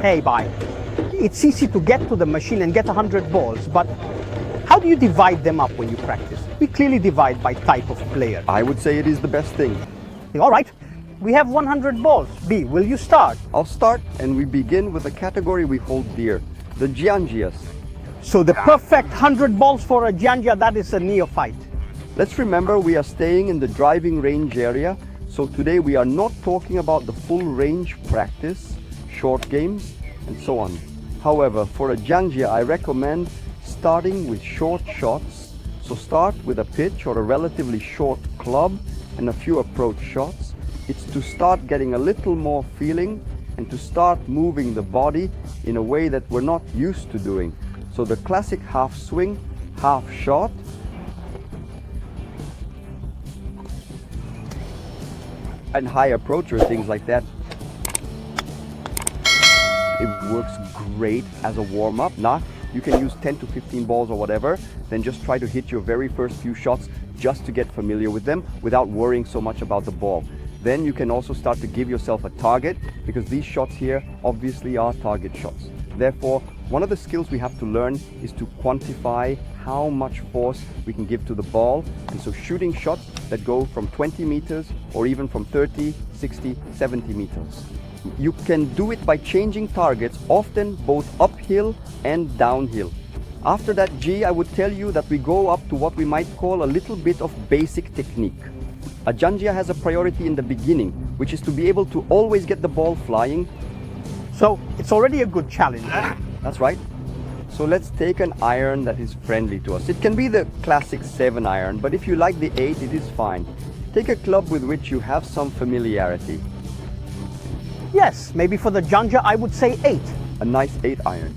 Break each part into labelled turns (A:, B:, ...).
A: Hey, bye. It's easy to get to the machine and get 100 balls, but how do you divide them up when you practice? We clearly divide by type of player.
B: I would say it is the best thing.
A: All right, we have 100 balls. B, will you start?
B: I'll start, and we begin with a category we hold dear, the Giangias.
A: So the perfect 100 balls for a Giangia, that is a neophyte.
B: Let's remember we are staying in the driving range area, so today we are not talking about the full range practice, short games, and so on. However, for a Giangia, I recommend starting with short shots. So start with a pitch or a relatively short club and a few approach shots. It's to start getting a little more feeling and to start moving the body in a way that we're not used to doing. So the classic half swing, half shot. And high approach or things like that. It works great as a warm-up. Now you can use 10 to 15 balls or whatever, then just try to hit your very first few shots just to get familiar with them without worrying so much about the ball. Then you can also start to give yourself a target, because these shots here obviously are target shots. Therefore, one of the skills we have to learn is to quantify how much force we can give to the ball. And so shooting shots that go from 20 meters or even from 30, 60, 70 meters. You can do it by changing targets, often both uphill and downhill. After that G, I would tell you that we go up to what we might call a little bit of basic technique. A Giangia has a priority in the beginning, which is to be able to always get the ball flying.
A: So it's already a good challenge.
B: That's right. So let's take an iron that is friendly to us. It can be the classic 7 iron, but if you like the 8, it is fine. Take a club with which you have some familiarity.
A: Yes, maybe for the Giangia I would say 8.
B: A nice 8 iron.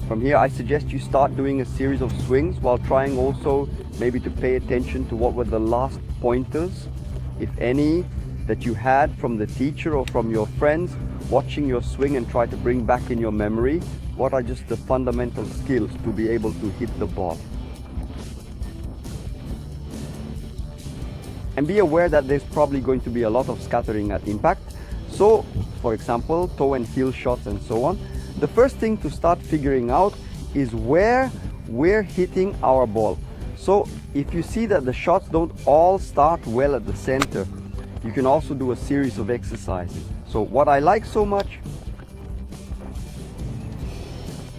B: From here I suggest you start doing a series of swings while trying also maybe to pay attention to what were the last pointers, if any, that you had from the teacher or from your friends, watching your swing and try to bring back in your memory what are just the fundamental skills to be able to hit the ball. And be aware that there's probably going to be a lot of scattering at impact. So, for example, toe and heel shots and so on. The first thing to start figuring out is where we're hitting our ball. So, if you see that the shots don't all start well at the center, you can also do a series of exercises. So, what I like so much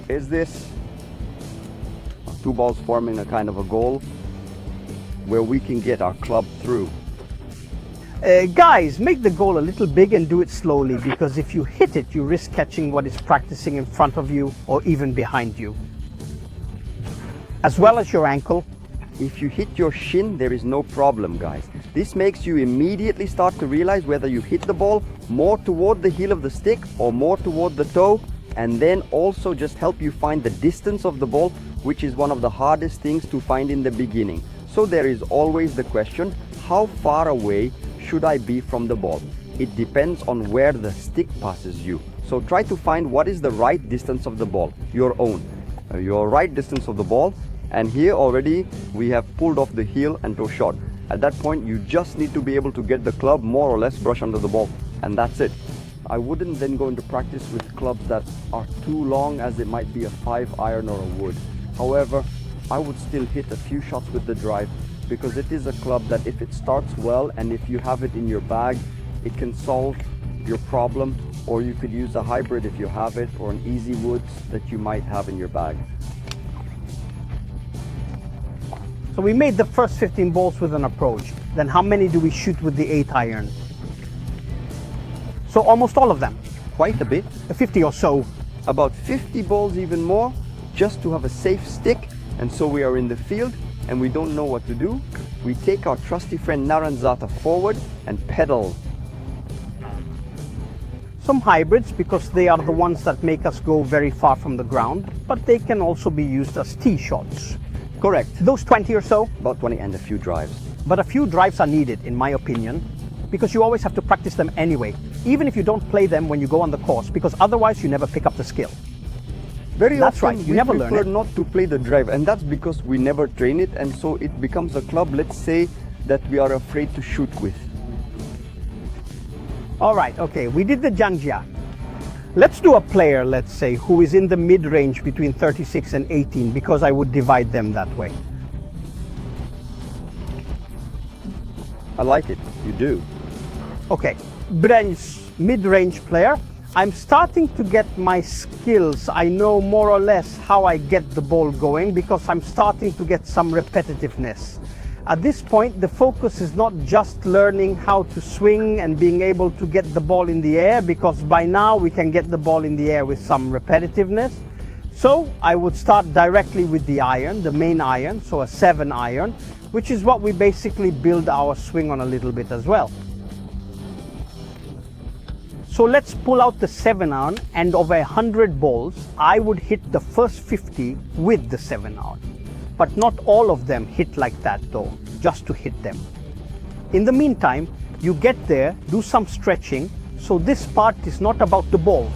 B: is this. 2 balls forming a kind of a goal where we can get our club through.
A: Guys, make the goal a little big and do it slowly, because if you hit it, you risk catching what is practicing in front of you or even behind you, as well as your ankle.
B: If you hit your shin, there is no problem, guys. This makes you immediately start to realize whether you hit the ball more toward the heel of the stick or more toward the toe, and then also just help you find the distance of the ball, which is one of the hardest things to find in the beginning. So there is always the question, how far away should I be from the ball? It depends on where the stick passes you. So try to find what is the right distance of the ball, your own, your right distance of the ball. And here already we have pulled off the heel and toe shot. At that point you just need to be able to get the club more or less brush under the ball, and that's it. I wouldn't then go into practice with clubs that are too long, as it might be a 5 iron or a wood. However, I would still hit a few shots with the drive, because it is a club that if it starts well and if you have it in your bag, it can solve your problem, or you could use a hybrid if you have it, or an easy woods that you might have in your bag.
A: So we made the first 15 balls with an approach. Then how many do we shoot with the 8 iron? So almost all of them.
B: Quite a bit.
A: 50 or so.
B: About 50 balls, even more, just to have a safe stick. And so we are in the field and we don't know what to do. We take our trusty friend Naranjata forward and pedal.
A: Some hybrids, because they are the ones that make us go very far from the ground, but they can also be used as tee shots.
B: Correct.
A: Those 20 or so?
B: About 20 and a few drives.
A: But a few drives are needed, in my opinion, because you always have to practice them anyway, even if you don't play them when you go on the course, because otherwise you never pick up the skill. That's right, you never learn it.
B: We prefer not to play the drive, and that's because we never train it, and so it becomes a club, let's say, that we are afraid to shoot with.
A: All right, okay, we did the Giangia. Let's do a player, let's say, who is in the mid-range between 36 and 18, because I would divide them that way.
B: I like it. You do.
A: Okay, mid-range player. I'm starting to get my skills. I know more or less how I get the ball going because I'm starting to get some repetitiveness. At this point, the focus is not just learning how to swing and being able to get the ball in the air, because by now we can get the ball in the air with some repetitiveness. So I would start directly with the iron, the main iron, so a 7 iron, which is what we basically build our swing on a little bit as well. So let's pull out the 7 iron, and of 100 balls, I would hit the first 50 with the 7 iron. But not all of them hit like that though, just to hit them. In the meantime, you get there, do some stretching, so this part is not about the balls.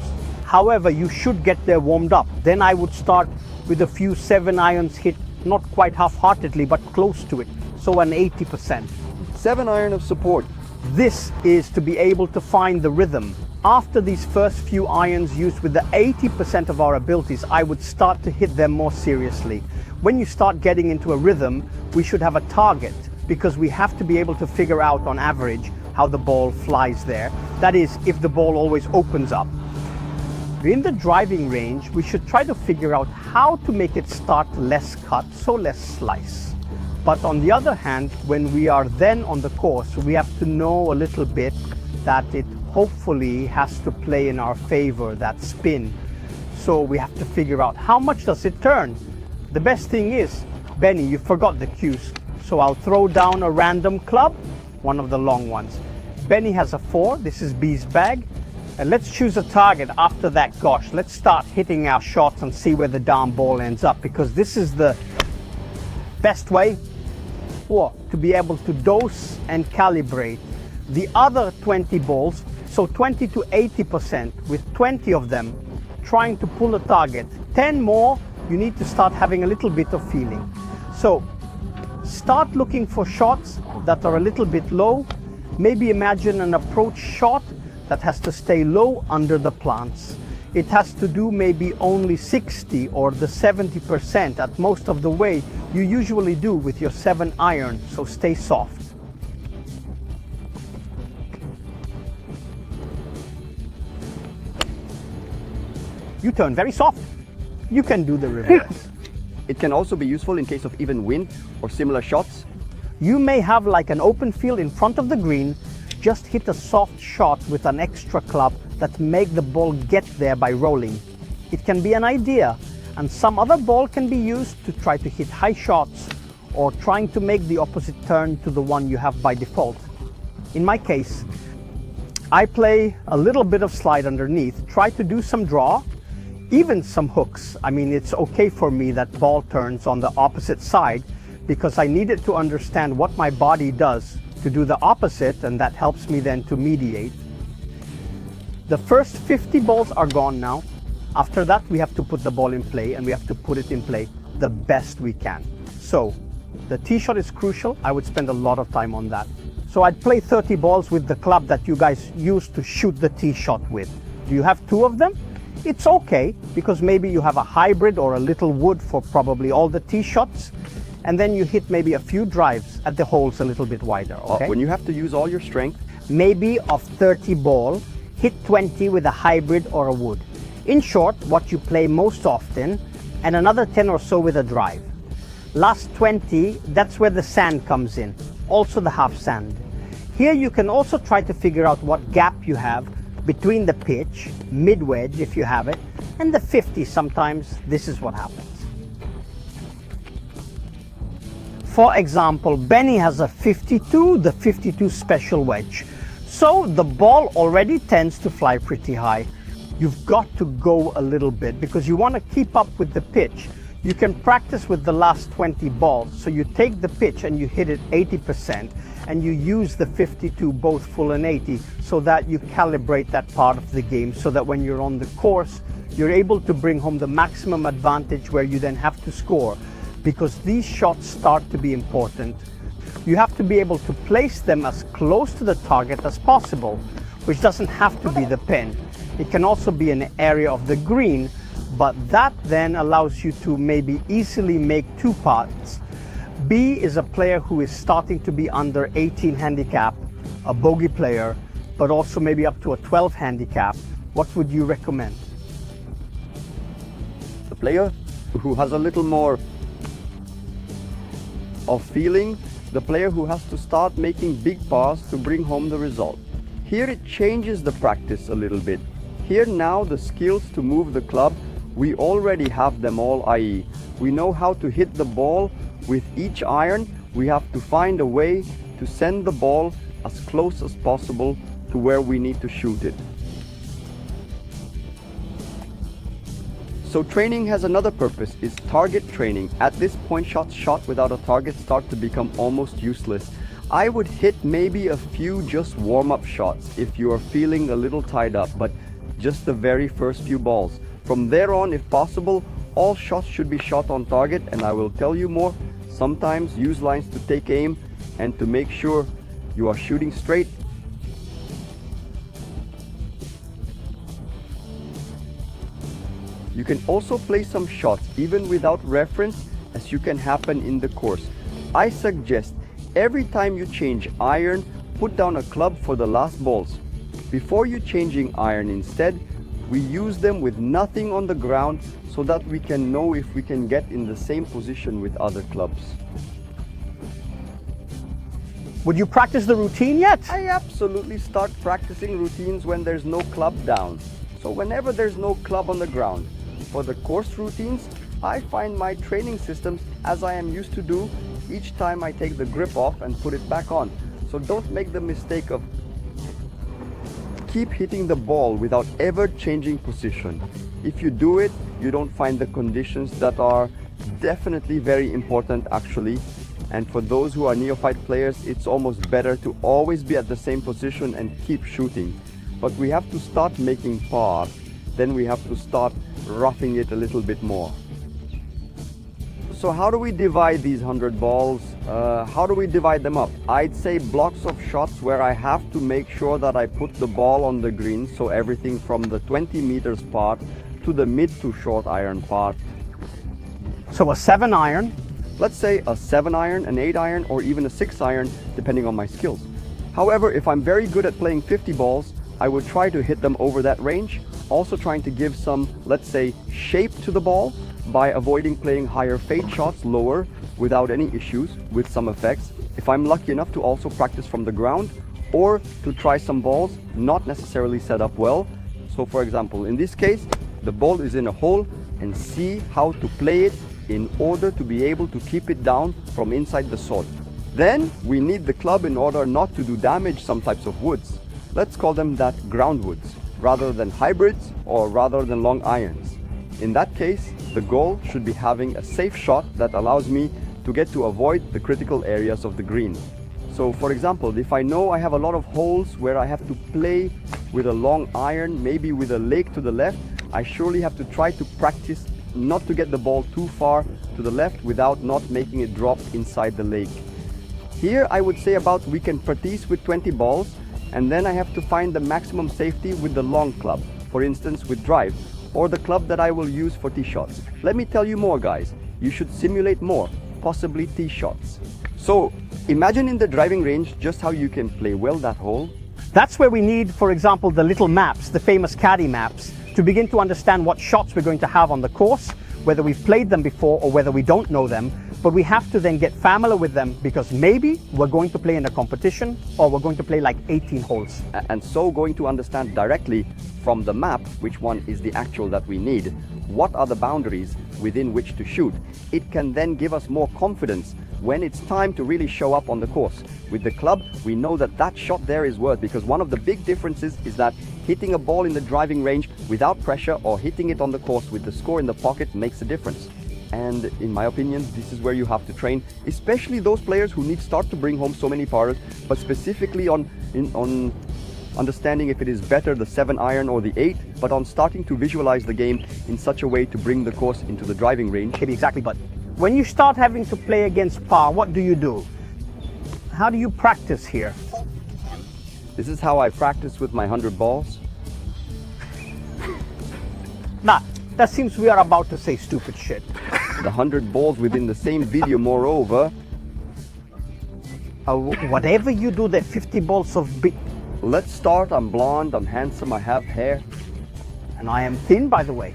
A: However, you should get there warmed up. Then I would start with a few 7 irons hit, not quite half-heartedly, but close to it, so an 80%.
B: 7 iron of support.
A: This is to be able to find the rhythm. After these first few irons used with the 80% of our abilities, I would start to hit them more seriously. When you start getting into a rhythm, we should have a target, because we have to be able to figure out on average how the ball flies there. That is, if the ball always opens up. In the driving range, we should try to figure out how to make it start less cut, so less slice. But on the other hand, when we are then on the course, we have to know a little bit that it hopefully has to play in our favor, that spin. So we have to figure out how much does it turn. The best thing is, Benny, you forgot the cues. So I'll throw down a random club, one of the long ones. Benny has a 4, this is B's bag. And let's choose a target after that. Gosh, let's start hitting our shots and see where the darn ball ends up, because this is the best way to be able to dose and calibrate the other 20 balls. So 20 to 80% with 20 of them trying to pull a target. 10 more, you need to start having a little bit of feeling. So start looking for shots that are a little bit low. Maybe imagine an approach shot that has to stay low under the plants. It has to do maybe only 60 or the 70% at most of the way you usually do with your 7 iron, so stay soft. You turn very soft. You can do the reverse.
B: It can also be useful in case of even wind or similar shots.
A: You may have like an open field in front of the green, just hit a soft shot with an extra club that make the ball get there by rolling. It can be an idea, and some other ball can be used to try to hit high shots or trying to make the opposite turn to the one you have by default. In my case, I play a little bit of slide underneath, try to do some draw, even some hooks. I mean, it's okay for me that ball turns on the opposite side because I needed to understand what my body does to do the opposite, and that helps me then to mediate. The first 50 balls are gone now. After that, we have to put the ball in play, and we have to put it in play the best we can. So the tee shot is crucial. I would spend a lot of time on that. So I'd play 30 balls with the club that you guys use to shoot the tee shot with. Do you have 2 of them? It's okay, because maybe you have a hybrid or a little wood for probably all the tee shots, and then you hit maybe a few drives at the holes a little bit wider, okay?
B: When you have to use all your strength.
A: Maybe of 30 ball, hit 20 with a hybrid or a wood. In short, what you play most often, and another 10 or so with a drive. Last 20, that's where the sand comes in, also the half sand. Here you can also try to figure out what gap you have between the pitch, mid-wedge if you have it, and the 50 sometimes. This is what happens. For example, Benny has a 52, the 52 special wedge. So the ball already tends to fly pretty high. You've got to go a little bit because you want to keep up with the pitch. You can practice with the last 20 balls. So you take the pitch and you hit it 80%, and you use the 52 both full and 80 so that you calibrate that part of the game, so that when you're on the course, you're able to bring home the maximum advantage where you then have to score, because these shots start to be important. You have to be able to place them as close to the target as possible. which doesn't have to be the pin. It can also be an area of the green, but that then allows you to maybe easily make two putts. B is a player who is starting to be under 18 handicap, a bogey player, but also maybe up to a 12 handicap. What would you recommend?
B: The player who has a little more of feeling, the player who has to start making big pars to bring home the result. Here it changes the practice a little bit. Here now the skills to move the club, we already have them all, i.e. we know how to hit the ball with each iron. We have to find a way to send the ball as close as possible to where we need to shoot it. So training has another purpose, is target training. At this point, shots shot without a target start to become almost useless. I would hit maybe a few just warm-up shots if you are feeling a little tied up, but just the very first few balls. From there on, if possible, all shots should be shot on target, and I will tell you more. Sometimes use lines to take aim and to make sure you are shooting straight. You can also play some shots even without reference, as you can happen in the course. I suggest every time you change iron, put down a club for the last balls. Before you changing iron instead, we use them with nothing on the ground so that we can know if we can get in the same position with other clubs.
A: Would you practice the routine yet?
B: I absolutely start practicing routines when there's no club down. So whenever there's no club on the ground. For the course routines, I find my training systems as I am used to do each time I take the grip off and put it back on. So don't make the mistake of keep hitting the ball without ever changing position. If you do it, you don't find the conditions that are definitely very important actually. And for those who are neophyte players, it's almost better to always be at the same position and keep shooting. But we have to start making par, then we have to start roughing it a little bit more. So how do we divide these 100 balls? How do we divide them up? I'd say blocks of shots where I have to make sure that I put the ball on the green, so everything from the 20 meters part to the mid to short iron part.
A: So a 7 iron.
B: Let's say a 7 iron, an 8 iron, or even a 6 iron, depending on my skills. However, if I'm very good at playing 50 balls, I would try to hit them over that range, also trying to give some, let's say, shape to the ball by avoiding playing higher fade shots lower without any issues with some effects. If I'm lucky enough to also practice from the ground or to try some balls not necessarily set up well. So for example, in this case, the ball is in a hole and see how to play it in order to be able to keep it down from inside the sod. Then we need the club in order not to do damage some types of woods. Let's call them that ground woods, rather than hybrids or rather than long irons. In that case, the goal should be having a safe shot that allows me to get to avoid the critical areas of the green. So for example, if I know I have a lot of holes where I have to play with a long iron, maybe with a lake to the left, I surely have to try to practice not to get the ball too far to the left without not making it drop inside the lake. Here I would say about we can practice with 20 balls, and then I have to find the maximum safety with the long club, for instance with drive, or the club that I will use for tee shots. Let me tell you more guys, you should simulate more, possibly tee shots. So imagine in the driving range just how you can play well that hole.
A: That's where we need, for example, the little maps, the famous caddy maps, to begin to understand what shots we're going to have on the course, whether we've played them before or whether we don't know them. But we have to then get familiar with them because maybe we're going to play in a competition or we're going to play like 18 holes.
B: And so going to understand directly from the map which one is the actual that we need. What are the boundaries within which to shoot? It can then give us more confidence when it's time to really show up on the course. With the club, we know that that shot there is worth, because one of the big differences is that hitting a ball in the driving range without pressure or hitting it on the course with the score in the pocket makes a difference. And in my opinion, this is where you have to train, especially those players who need start to bring home so many pars, but specifically on understanding if it is better the 7 iron or the 8, but on starting to visualize the game in such a way to bring the course into the driving range.
A: Exactly, but when you start having to play against par, what do you do? How do you practice here?
B: This is how I practice with my 100 balls.
A: Nah, that seems we are about to say stupid shit.
B: The 100 balls within the same video, moreover.
A: Whatever you do, there 50 balls of big.
B: Let's start. I'm blonde, I'm handsome, I have hair.
A: And I am thin, by the way.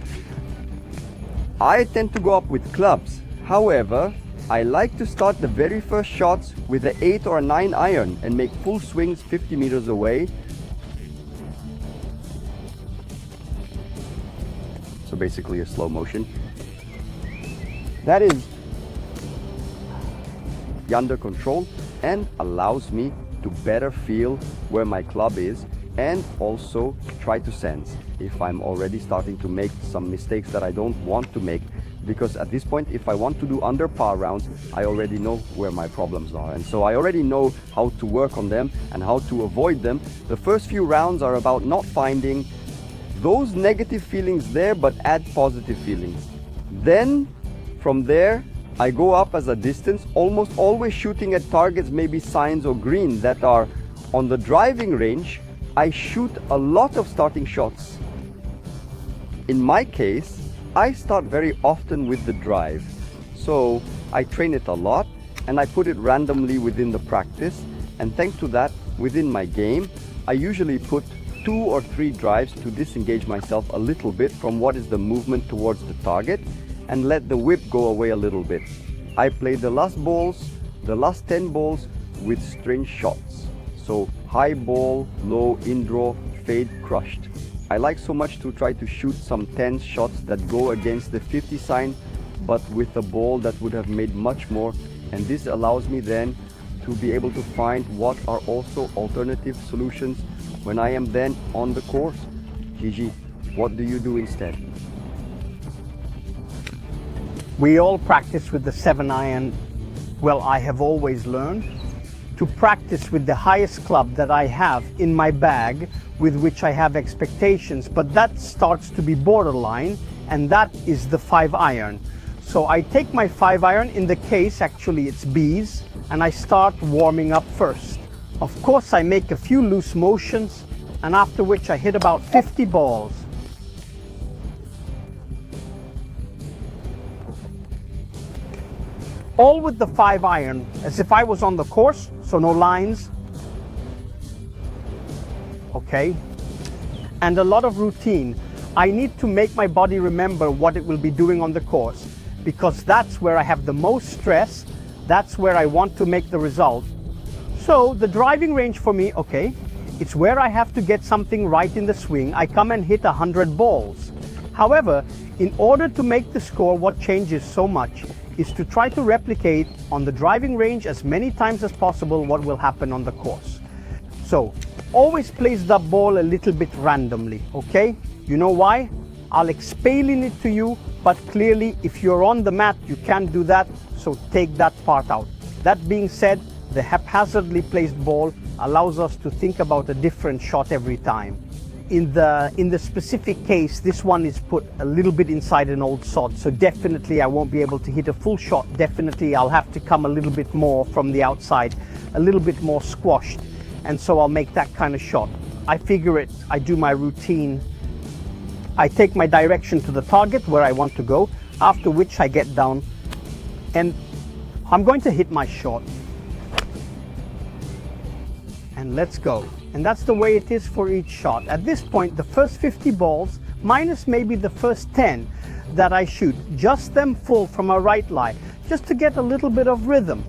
B: I tend to go up with clubs. However, I like to start the very first shots with an 8 or a 9 iron and make full swings 50 meters away. So basically a slow motion. That is under control and allows me to better feel where my club is and also try to sense if I'm already starting to make some mistakes that I don't want to make, because at this point, if I want to do under par rounds, I already know where my problems are, and so I already know how to work on them and how to avoid them. The first few rounds are about not finding those negative feelings there, but add positive feelings. Then from there I go up as a distance, almost always shooting at targets, maybe signs or green that are on the driving range. I shoot a lot of starting shots. In my case, I start very often with the drive. So I train it a lot and I put it randomly within the practice. And thanks to that, within my game, I usually put 2 or 3 drives to disengage myself a little bit from what is the movement towards the target and let the whip go away a little bit. I play the last balls, the last 10 balls with string shots. So high ball, low in draw, fade, crushed. I like so much to try to shoot some 10 shots that go against the 50 sign, but with a ball that would have made much more. And this allows me then to be able to find what are also alternative solutions when I am then on the course. Gigi, what do you do instead?
A: We all practice with the 7 iron. Well, I have always learned to practice with the highest club that I have in my bag, with which I have expectations, but that starts to be borderline, and that is the 5 iron. So I take my 5 iron, in the case actually it's B's, and I start warming up first. Of course I make a few loose motions, and after which I hit about 50 balls. All with the 5 iron, as if I was on the course, so no lines. Okay. And a lot of routine. I need to make my body remember what it will be doing on the course, because that's where I have the most stress, that's where I want to make the result. So the driving range for me, okay, it's where I have to get something right in the swing. I come and hit 100 balls. However, in order to make the score, what changes so much is to try to replicate on the driving range as many times as possible what will happen on the course. So always place the ball a little bit randomly, okay? You know why? I'll explain it to you, but clearly if you're on the mat you can't do that, so take that part out. That being said, the haphazardly placed ball allows us to think about a different shot every time. In the specific case, this one is put a little bit inside an old sod, so definitely I won't be able to hit a full shot. Definitely I'll have to come a little bit more from the outside, a little bit more squashed, and so I'll make that kind of shot. I figure it, I do my routine, I take my direction to the target where I want to go, after which I get down and I'm going to hit my shot. And let's go. And that's the way it is for each shot. At this point, the first 50 balls, minus maybe the first 10 that I shoot, just them full from a right lie, just to get a little bit of rhythm.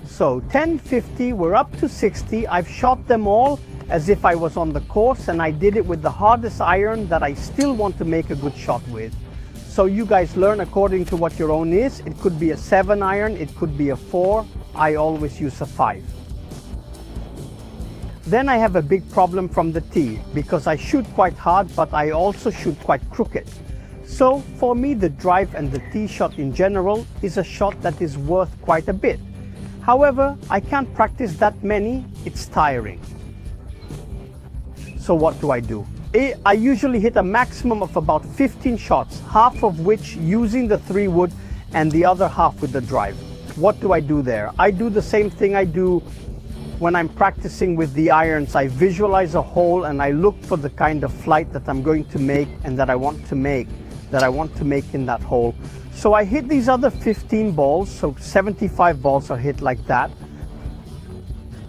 A: So 10, 50, we're up to 60. I've shot them all as if I was on the course, and I did it with the hardest iron that I still want to make a good shot with. So you guys learn according to what your own is. It could be a 7 iron, it could be a 4. I always use a 5. Then I have a big problem from the tee, because I shoot quite hard, but I also shoot quite crooked. So for me, the drive and the tee shot in general is a shot that is worth quite a bit. However, I can't practice that many, it's tiring. So what do? I usually hit a maximum of about 15 shots, half of which using the 3-wood and the other half with the drive. What do I do there? I do the same thing I do when I'm practicing with the irons, I visualize a hole and I look for the kind of flight that I'm going to make and that I want to make in that hole. So I hit these other 15 balls, so 75 balls are hit like that.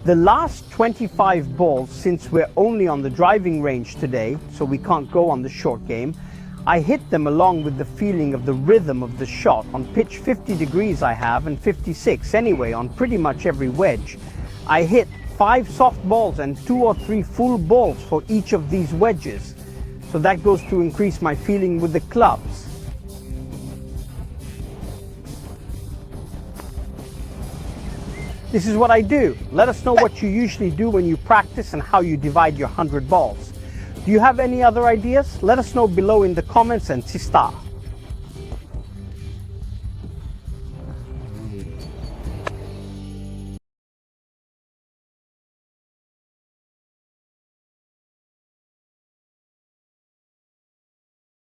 A: The last 25 balls, since we're only on the driving range today, so we can't go on the short game, I hit them along with the feeling of the rhythm of the shot. On pitch 50 degrees I have, and 56 anyway, on pretty much every wedge. I hit 5 soft balls and 2 or 3 full balls for each of these wedges. So that goes to increase my feeling with the clubs. This is what I do. Let us know what you usually do when you practice and how you divide your 100 balls. Do you have any other ideas? Let us know below in the comments, and ci sta.